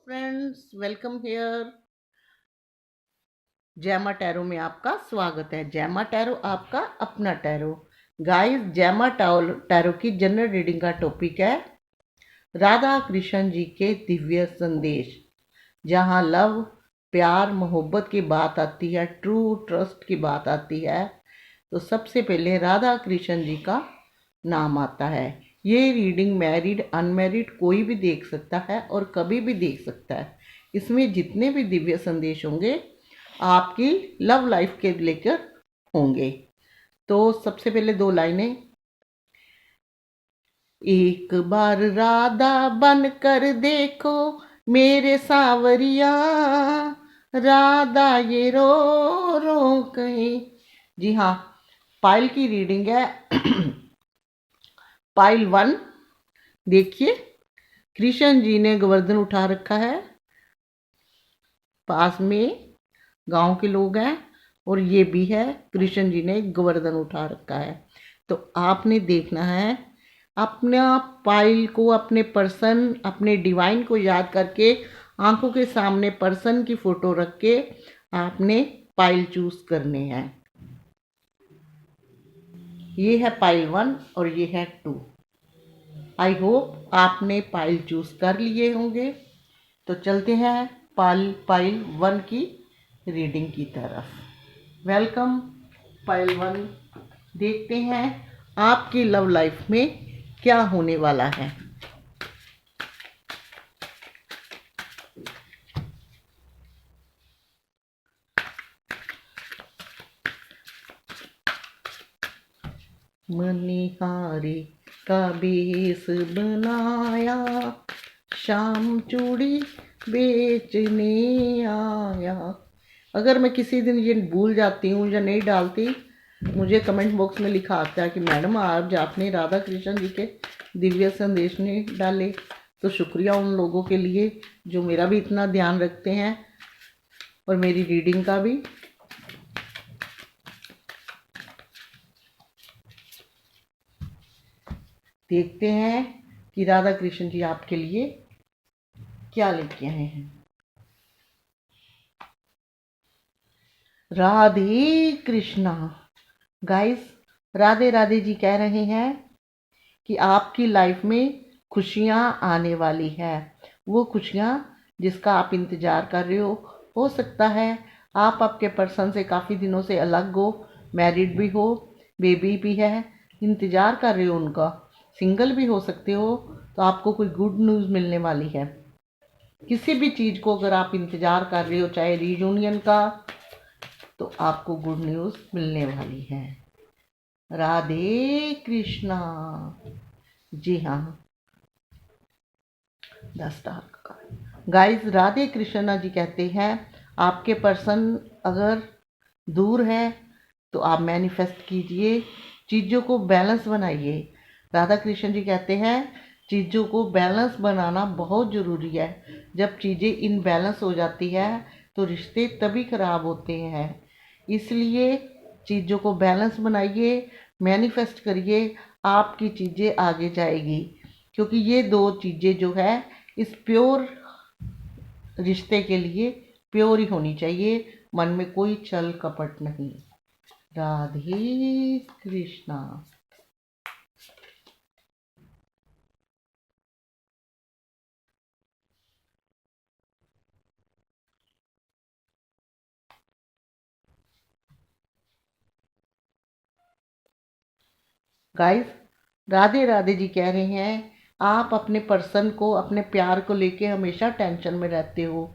Friends, welcome here. जैमा tarot में आपका स्वागत है। जैमा टैरो आपका अपना टैरो। गाइस, जैमा टैरो की जनरल रीडिंग का टॉपिक है राधा कृष्ण जी के दिव्य संदेश। जहाँ लव, प्यार, मोहब्बत की बात आती है, ट्रू ट्रस्ट की बात आती है, तो सबसे पहले राधा कृष्ण जी का नाम आता है। ये रीडिंग मैरिड अनमैरिड कोई भी देख सकता है और कभी भी देख सकता है। इसमें जितने भी दिव्य संदेश होंगे आपकी लव लाइफ के लेकर होंगे। तो सबसे पहले दो लाइनें। एक बार राधा बन कर देखो मेरे सांवरिया, राधा ये रो रो कहीं। जी हाँ, पायल की रीडिंग है। पाइल 1। देखिए, कृष्ण जी ने गोवर्धन उठा रखा है, पास में गांव के लोग हैं और ये भी है कृष्ण जी ने गोवर्धन उठा रखा है। तो आपने देखना है अपना पाइल को, अपने पर्सन, अपने डिवाइन को याद करके आंखों के सामने पर्सन की फोटो रख के आपने पाइल चूज करने हैं। ये है पाइल 1 और ये है 2। आई होप आपने पाइल चूज कर लिए होंगे। तो चलते हैं पाइल 1 की रीडिंग की तरफ। Welcome pile 1। देखते हैं आपकी लव लाइफ में क्या होने वाला है। मनिहारी का बेस बनाया, शाम चूड़ी बेचने आया। अगर मैं किसी दिन ये भूल जाती हूँ या नहीं डालती, मुझे कमेंट बॉक्स में लिखा आता है कि मैडम आज आपने राधा कृष्ण जी के दिव्य संदेश नहीं डाले। तो शुक्रिया उन लोगों के लिए जो मेरा भी इतना ध्यान रखते हैं और मेरी रीडिंग का भी। देखते हैं कि राधा कृष्ण जी आपके लिए क्या लेके आए हैं। राधे कृष्णा। गाइस, राधे राधे जी कह रहे हैं कि आपकी लाइफ में खुशियां आने वाली है। वो खुशियां जिसका आप इंतजार कर रहे हो सकता है आप आपके पर्सन से काफ़ी दिनों से अलग हो, मैरिड भी हो, बेबी भी है, इंतजार कर रहे हो उनका, सिंगल भी हो सकते हो। तो आपको कोई गुड न्यूज़ मिलने वाली है। किसी भी चीज़ को अगर आप इंतजार कर रहे हो, चाहे रीयूनियन का, तो आपको गुड न्यूज़ मिलने वाली है। राधे कृष्णा। जी हाँ, 10 स्टार। गाइस, राधे कृष्णा जी कहते हैं आपके पर्सन अगर दूर है तो आप मैनिफेस्ट कीजिए, चीज़ों को बैलेंस बनाइए। राधा कृष्ण जी कहते हैं चीज़ों को बैलेंस बनाना बहुत ज़रूरी है। जब चीज़ें इनबैलेंस हो जाती है तो रिश्ते तभी खराब होते हैं। इसलिए चीज़ों को बैलेंस बनाइए, मैनिफेस्ट करिए, आपकी चीज़ें आगे जाएगी। क्योंकि ये दो चीज़ें जो है इस प्योर रिश्ते के लिए प्योर ही होनी चाहिए, मन में कोई छल कपट नहीं। राधे कृष्णा। गाइस, राधे राधे जी कह रहे हैं आप अपने पर्सन को, अपने प्यार को लेके हमेशा टेंशन में रहते हो।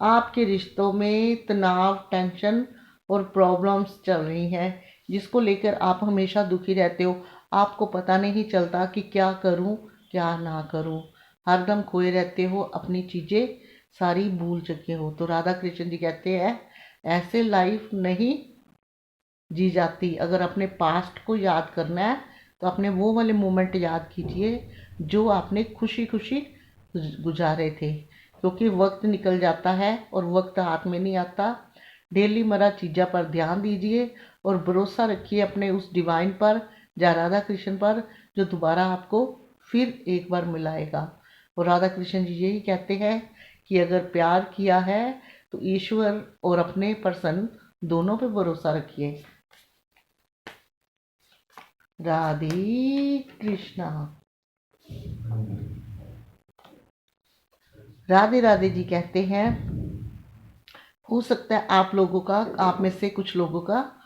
आपके रिश्तों में तनाव, टेंशन और प्रॉब्लम्स चल रही हैं जिसको लेकर आप हमेशा दुखी रहते हो। आपको पता नहीं चलता कि क्या करूं क्या ना करूं। हरदम खोए रहते हो, अपनी चीज़ें सारी भूल चुके हो। तो राधा कृष्ण जी कहते हैं ऐसे लाइफ नहीं जी जाती। अगर अपने पास्ट को याद करना है तो अपने वो वाले मोमेंट याद कीजिए जो आपने खुशी खुशी गुजारे थे। क्योंकि वक्त निकल जाता है और वक्त हाथ में नहीं आता। डेली मरा चीज़ा पर ध्यान दीजिए और भरोसा रखिए अपने उस डिवाइन पर या राधा कृष्ण पर जो दोबारा आपको फिर एक बार मिलाएगा। और राधा कृष्ण जी यही कहते हैं कि अगर प्यार किया है तो ईश्वर और अपने पर्सन दोनों पे भरोसा रखिए। राधे कृष्णा। राधे राधे जी कहते हैं, हो सकता है आप में से कुछ लोगों का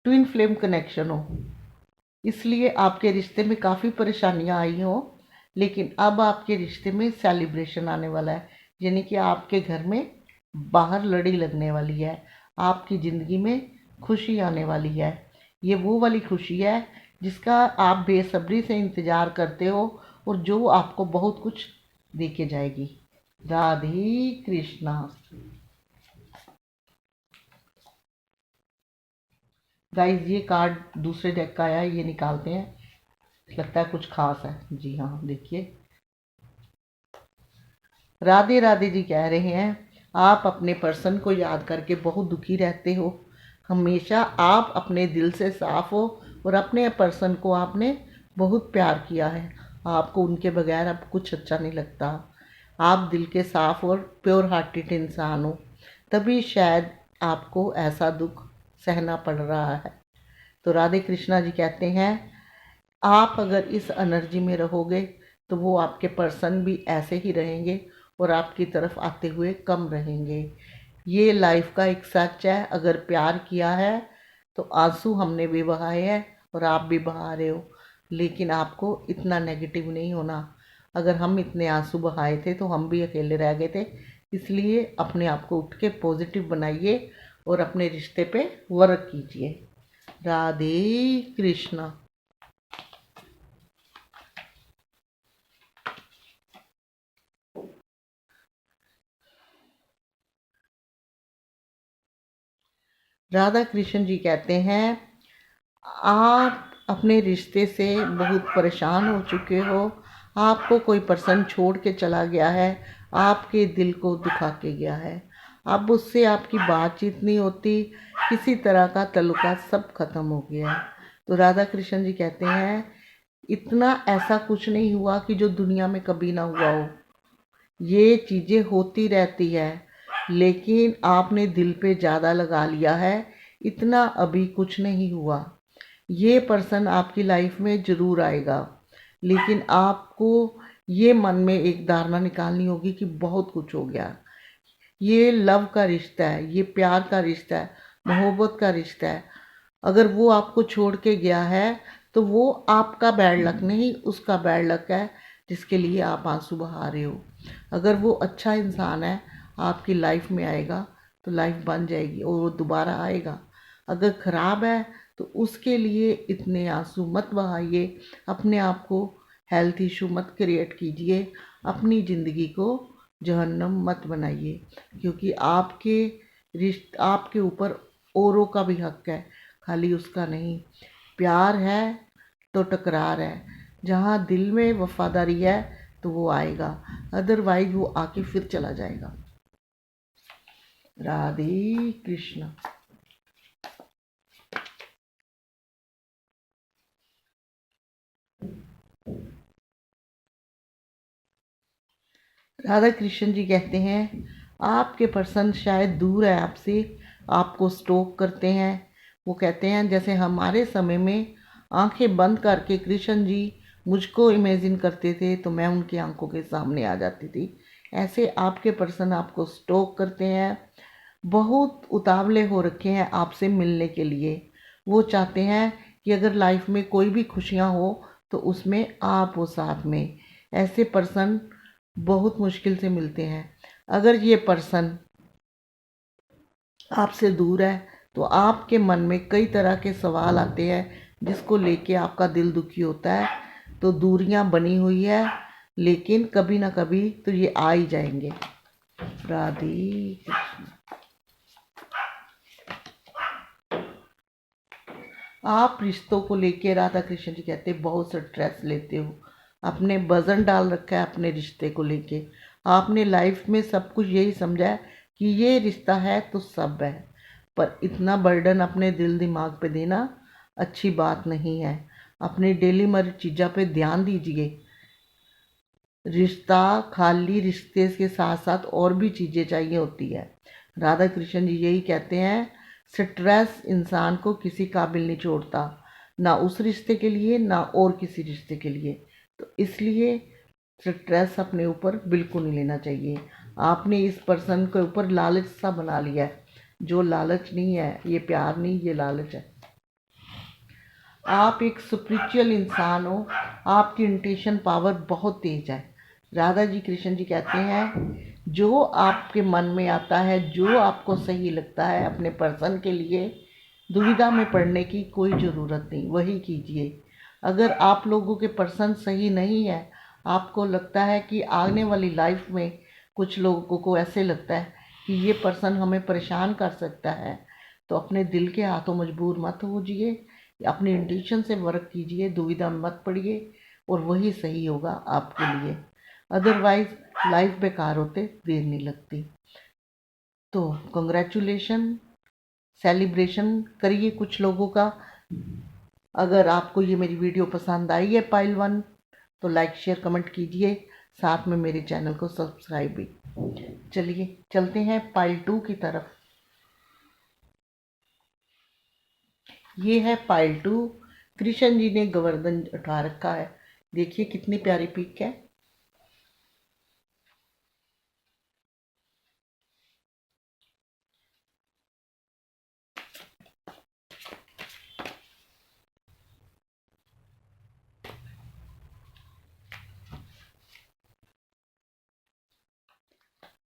ट्विन फ्लेम कनेक्शन हो, इसलिए आपके रिश्ते में काफ़ी परेशानियां आई हो, लेकिन अब आपके रिश्ते में सेलिब्रेशन आने वाला है। यानी कि आपके घर में बाहर लड़ी लगने वाली है, आपकी ज़िंदगी में खुशी आने वाली है। ये वो वाली खुशी है जिसका आप बेसब्री से इंतज़ार करते हो और जो आपको बहुत कुछ दे के जाएगी। राधे कृष्णा। गाइस, ये कार्ड दूसरे डेक का आया है, ये निकालते हैं, लगता है कुछ खास है। जी हाँ, देखिए, राधे राधे जी कह रहे हैं, आप अपने पर्सन को याद करके बहुत दुखी रहते हो। हमेशा आप अपने दिल से साफ हो और अपने पर्सन को आपने बहुत प्यार किया है। आपको उनके बगैर अब कुछ अच्छा नहीं लगता। आप दिल के साफ और प्योर हार्टेड इंसान हो, तभी शायद आपको ऐसा दुख सहना पड़ रहा है। तो राधे कृष्णा जी कहते हैं, आप अगर इस एनर्जी में रहोगे तो वो आपके पर्सन भी ऐसे ही रहेंगे और आपकी तरफ आते हुए कम रहेंगे। ये लाइफ का एक सच है। अगर प्यार किया है तो आंसू हमने भी बहाए हैं और आप भी बहा रहे हो, लेकिन आपको इतना नेगेटिव नहीं होना। अगर हम इतने आंसू बहाए थे तो हम भी अकेले रह गए थे। इसलिए अपने आप को उठ के पॉजिटिव बनाइए और अपने रिश्ते पे वर्क कीजिए। राधे कृष्णा। राधा कृष्ण जी कहते हैं, आप अपने रिश्ते से बहुत परेशान हो चुके हो। आपको कोई पर्सन छोड़ के चला गया है, आपके दिल को दुखा के गया है। अब उससे आपकी बातचीत नहीं होती, किसी तरह का ताल्लुकात सब खत्म हो गया है। तो राधा कृष्ण जी कहते हैं, इतना ऐसा कुछ नहीं हुआ कि जो दुनिया में कभी ना हुआ हो। ये चीज़ें होती रहती है, लेकिन आपने दिल पे ज़्यादा लगा लिया है। इतना अभी कुछ नहीं हुआ। ये पर्सन आपकी लाइफ में ज़रूर आएगा, लेकिन आपको ये मन में एक धारणा निकालनी होगी कि बहुत कुछ हो गया। ये लव का रिश्ता है, ये प्यार का रिश्ता है, मोहब्बत का रिश्ता है। अगर वो आपको छोड़ के गया है तो वो आपका बैड लक नहीं, उसका बैड लक है जिसके लिए आप आंसू बहा रहे हो। अगर वो अच्छा इंसान है, आपकी लाइफ में आएगा तो लाइफ बन जाएगी और वो दोबारा आएगा। अगर ख़राब है तो उसके लिए इतने आंसू मत बहाइए, अपने आप को हेल्थ इशू मत क्रिएट कीजिए, अपनी ज़िंदगी को जहन्नम मत बनाइए, क्योंकि आपके ऊपर औरों का भी हक है, खाली उसका नहीं। प्यार है तो टकरार है, जहाँ दिल में वफादारी है तो वो आएगा, अदरवाइज वो आके फिर चला जाएगा। राधे कृष्ण। राधा कृष्ण जी कहते हैं, आपके पर्सन शायद दूर है आपसे, आपको स्टॉक करते हैं। वो कहते हैं, जैसे हमारे समय में आंखें बंद करके कृष्ण जी मुझको इमेजिन करते थे तो मैं उनकी आंखों के सामने आ जाती थी, ऐसे आपके पर्सन आपको स्टॉक करते हैं। बहुत उतावले हो रखे हैं आपसे मिलने के लिए। वो चाहते हैं कि अगर लाइफ में कोई भी खुशियाँ हो तो उसमें आप हो साथ में। ऐसे पर्सन बहुत मुश्किल से मिलते हैं। अगर ये पर्सन आपसे दूर है तो आपके मन में कई तरह के सवाल आते हैं जिसको लेके आपका दिल दुखी होता है। तो दूरियां बनी हुई है, लेकिन कभी ना कभी तो ये आ ही जाएंगे। राधे कृष्ण। आप रिश्तों को लेके, राधा कृष्ण जी कहते हैं, बहुत स्ट्रेस लेते हो, अपने वजन डाल रखा है अपने रिश्ते को लेके। आपने लाइफ में सब कुछ यही समझा है कि ये रिश्ता है तो सब है, पर इतना बर्डन अपने दिल दिमाग पे देना अच्छी बात नहीं है। अपनी डेली मर्जी चीज़ों पे ध्यान दीजिए। रिश्ता खाली रिश्ते के साथ साथ और भी चीज़ें चाहिए होती है। राधा कृष्ण जी यही कहते हैं, स्ट्रेस इंसान को किसी काबिल नहीं छोड़ता, ना उस रिश्ते के लिए ना और किसी रिश्ते के लिए। तो इसलिए स्ट्रेस अपने ऊपर बिल्कुल नहीं लेना चाहिए। आपने इस पर्सन के ऊपर लालच सा बना लिया है, जो लालच नहीं है, ये प्यार नहीं, ये लालच है। आप एक स्पिरिचुअल इंसान हो, आपकी इंट्यूशन पावर बहुत तेज है। राधा जी कृष्ण जी कहते हैं, जो आपके मन में आता है, जो आपको सही लगता है अपने पर्सन के लिए, दुविधा में पड़ने की कोई ज़रूरत नहीं, वही कीजिए। अगर आप लोगों के पर्सन सही नहीं है, आपको लगता है कि आने वाली लाइफ में कुछ लोगों को ऐसे लगता है कि ये पर्सन हमें परेशान कर सकता है, तो अपने दिल के हाथों मजबूर मत होजिए, अपनी इंट्यूशन से वर्क कीजिए, दुविधा में मत पड़िए, और वही सही होगा आपके लिए। अदरवाइज लाइफ बेकार होते देर नहीं लगती। तो कंग्रेचुलेशन, सेलिब्रेशन करिए कुछ लोगों का। अगर आपको ये मेरी वीडियो पसंद आई है पाइल 1, तो लाइक शेयर कमेंट कीजिए, साथ में मेरे चैनल को सब्सक्राइब भी। चलिए चलते हैं पाइल 2 की तरफ। ये है पाइल 2। कृष्ण जी ने गोवर्धन उठा रखा है, देखिए कितनी प्यारी पिक है।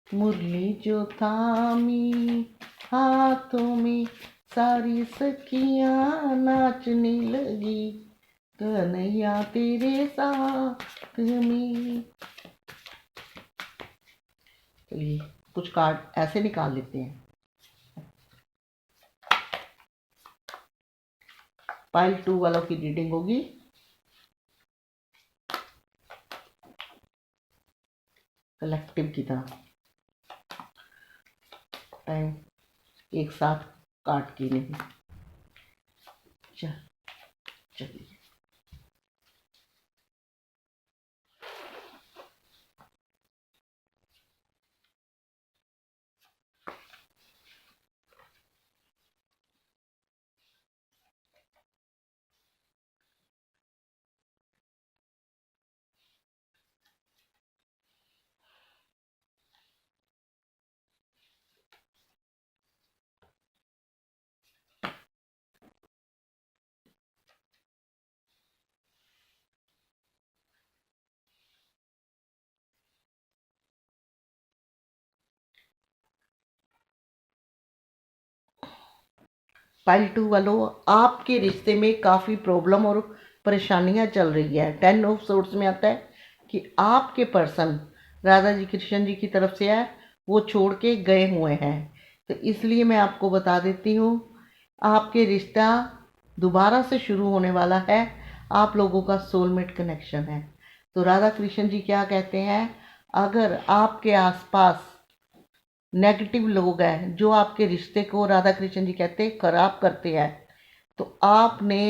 मुरली जो थामी हाथों में, सारी सखियां नाचने लगी, कन्हैया तेरे साथ में। चलिए कुछ कार्ड ऐसे निकाल लेते हैं। पाइल 2 वालों की रीडिंग होगी। कलेक्टिव की तरह टाइम एक साथ काट के नहीं। चलिए पाइल 2 वालों, आपके रिश्ते में काफ़ी प्रॉब्लम और परेशानियां चल रही है। 10 ऑफ सोर्ड्स में आता है कि आपके पर्सन राधा जी कृष्ण जी की तरफ से है, वो छोड़ के गए हुए हैं। तो इसलिए मैं आपको बता देती हूँ, आपके रिश्ता दोबारा से शुरू होने वाला है। आप लोगों का सोलमेट कनेक्शन है। तो राधा कृष्ण जी क्या कहते हैं, अगर आपके आसपास नेगेटिव लोग हैं जो आपके रिश्ते को, राधा कृष्ण जी कहते हैं, खराब करते हैं, तो आपने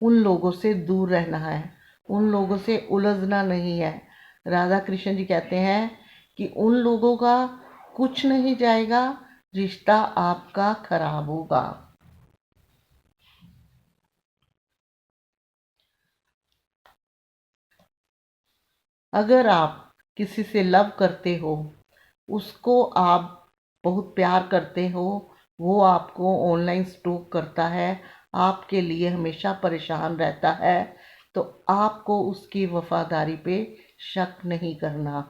उन लोगों से दूर रहना है, उन लोगों से उलझना नहीं है। राधा कृष्ण जी कहते हैं कि उन लोगों का कुछ नहीं जाएगा, रिश्ता आपका खराब होगा। अगर आप किसी से लव करते हो, उसको आप बहुत प्यार करते हो, वो आपको ऑनलाइन स्टॉक करता है, आपके लिए हमेशा परेशान रहता है, तो आपको उसकी वफादारी पे शक नहीं करना,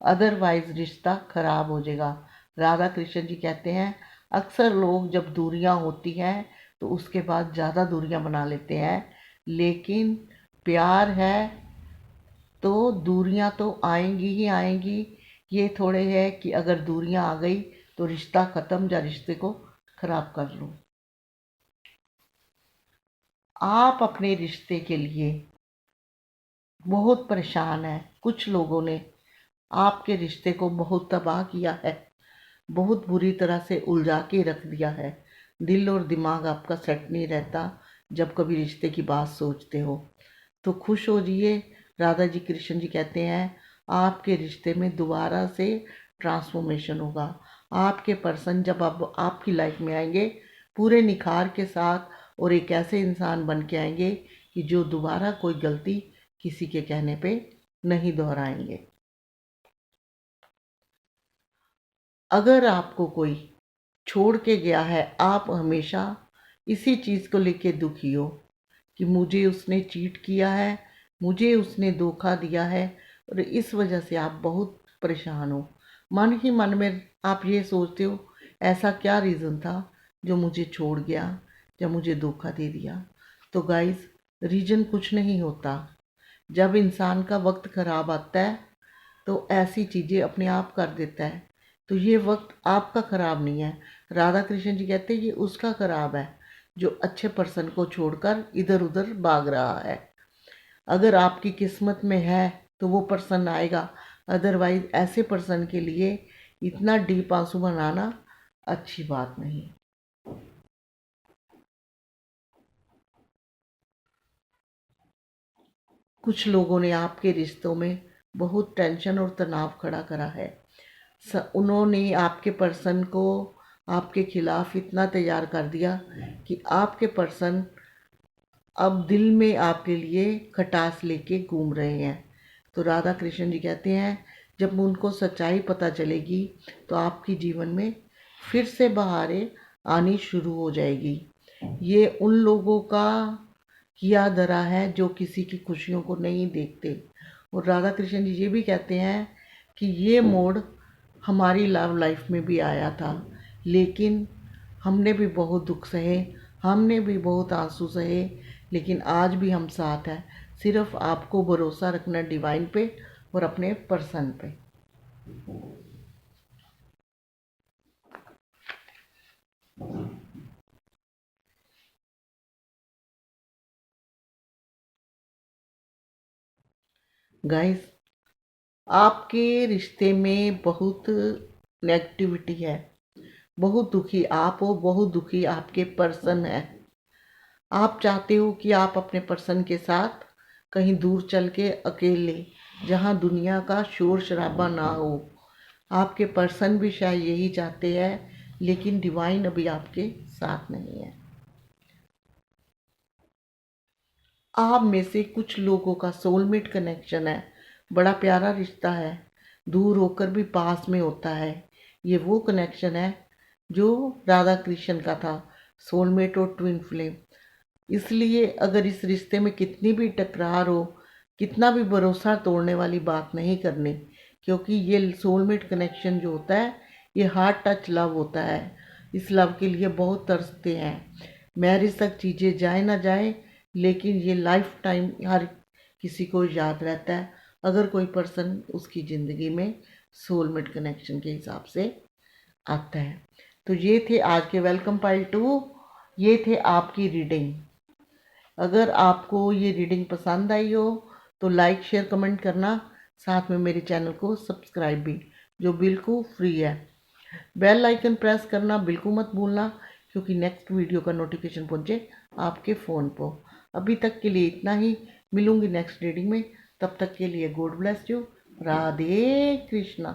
अदरवाइज रिश्ता खराब हो जाएगा। राधा कृष्ण जी कहते हैं, अक्सर लोग जब दूरियां होती हैं तो उसके बाद ज़्यादा दूरियां बना लेते हैं, लेकिन प्यार है तो दूरियां तो आएंगी ही आएंगी। ये थोड़े है कि अगर दूरियां आ गई तो रिश्ता ख़त्म या रिश्ते को ख़राब कर लो। आप अपने रिश्ते के लिए बहुत परेशान हैं। कुछ लोगों ने आपके रिश्ते को बहुत तबाह किया है, बहुत बुरी तरह से उलझा के रख दिया है। दिल और दिमाग आपका सेट नहीं रहता जब कभी रिश्ते की बात सोचते हो। तो खुश हो जाइए, राधा जी कृष्ण जी कहते हैं आपके रिश्ते में दोबारा से ट्रांसफॉर्मेशन होगा। आपके पर्सन जब अब आपकी लाइफ में आएंगे पूरे निखार के साथ और एक ऐसे इंसान बन के आएंगे कि जो दोबारा कोई गलती किसी के कहने पे नहीं दोहराएंगे। अगर आपको कोई छोड़ के गया है, आप हमेशा इसी चीज़ को लेके दुखी हो कि मुझे उसने चीट किया है, मुझे उसने धोखा दिया है, और इस वजह से आप बहुत परेशान हो। मन ही मन में आप ये सोचते हो ऐसा क्या रीज़न था जो मुझे छोड़ गया या मुझे धोखा दे दिया। तो गाइस, रीज़न कुछ नहीं होता। जब इंसान का वक्त ख़राब आता है तो ऐसी चीज़ें अपने आप कर देता है। तो ये वक्त आपका ख़राब नहीं है, राधा कृष्ण जी कहते हैं ये उसका ख़राब है जो अच्छे पर्सन को छोड़कर इधर उधर भाग रहा है। अगर आपकी किस्मत में है तो वो पर्सन आएगा, अदरवाइज ऐसे पर्सन के लिए इतना डीप आंसू बनाना अच्छी बात नहीं। कुछ लोगों ने आपके रिश्तों में बहुत टेंशन और तनाव खड़ा करा है। उन्होंने आपके पर्सन को आपके खिलाफ इतना तैयार कर दिया कि आपके पर्सन अब दिल में आपके लिए खटास लेके घूम रहे हैं। तो राधा कृष्ण जी कहते हैं जब उनको सच्चाई पता चलेगी तो आपकी जीवन में फिर से बहारें आनी शुरू हो जाएगी। ये उन लोगों का किया धरा है जो किसी की खुशियों को नहीं देखते। और राधा कृष्ण जी ये भी कहते हैं कि ये मोड़ हमारी लव लाइफ में भी आया था, लेकिन हमने भी बहुत दुख सहे, हमने भी बहुत आंसू सहे, लेकिन आज भी हम साथ हैं। सिर्फ आपको भरोसा रखना डिवाइन पे और अपने पर्सन पे। गाइस, आपके रिश्ते में बहुत नेगेटिविटी है, बहुत दुखी आप हो, बहुत दुखी आपके पर्सन है। आप चाहते हो कि आप अपने पर्सन के साथ कहीं दूर चल के अकेले, जहाँ दुनिया का शोर शराबा ना हो। आपके पर्सन भी शायद यही चाहते हैं, लेकिन डिवाइन अभी आपके साथ नहीं है। आप में से कुछ लोगों का सोलमेट कनेक्शन है, बड़ा प्यारा रिश्ता है, दूर होकर भी पास में होता है। ये वो कनेक्शन है जो राधा कृष्ण का था, सोलमेट और ट्विन फ्लेम। इसलिए अगर इस रिश्ते में कितनी भी टकरार हो, कितना भी भरोसा तोड़ने वाली बात नहीं करनी, क्योंकि ये सोलमेट कनेक्शन जो होता है ये हार्ट टच लव होता है। इस लव के लिए बहुत तरसते हैं। मैरिज तक चीज़ें जाए ना जाए, लेकिन ये लाइफ टाइम हर किसी को याद रहता है अगर कोई पर्सन उसकी ज़िंदगी में सोलमेट कनेक्शन के हिसाब से आता है। तो ये थे आज के वेलकम पाइल 2, ये थे आपकी रीडिंग। अगर आपको ये रीडिंग पसंद आई हो तो लाइक शेयर कमेंट करना, साथ में मेरे चैनल को सब्सक्राइब भी, जो बिल्कुल फ्री है। बेल आइकन प्रेस करना बिल्कुल मत भूलना, क्योंकि नेक्स्ट वीडियो का नोटिफिकेशन पहुंचे आपके फ़ोन पर। अभी तक के लिए इतना ही, मिलूंगी नेक्स्ट रीडिंग में। तब तक के लिए God bless you. Radhe Krishna.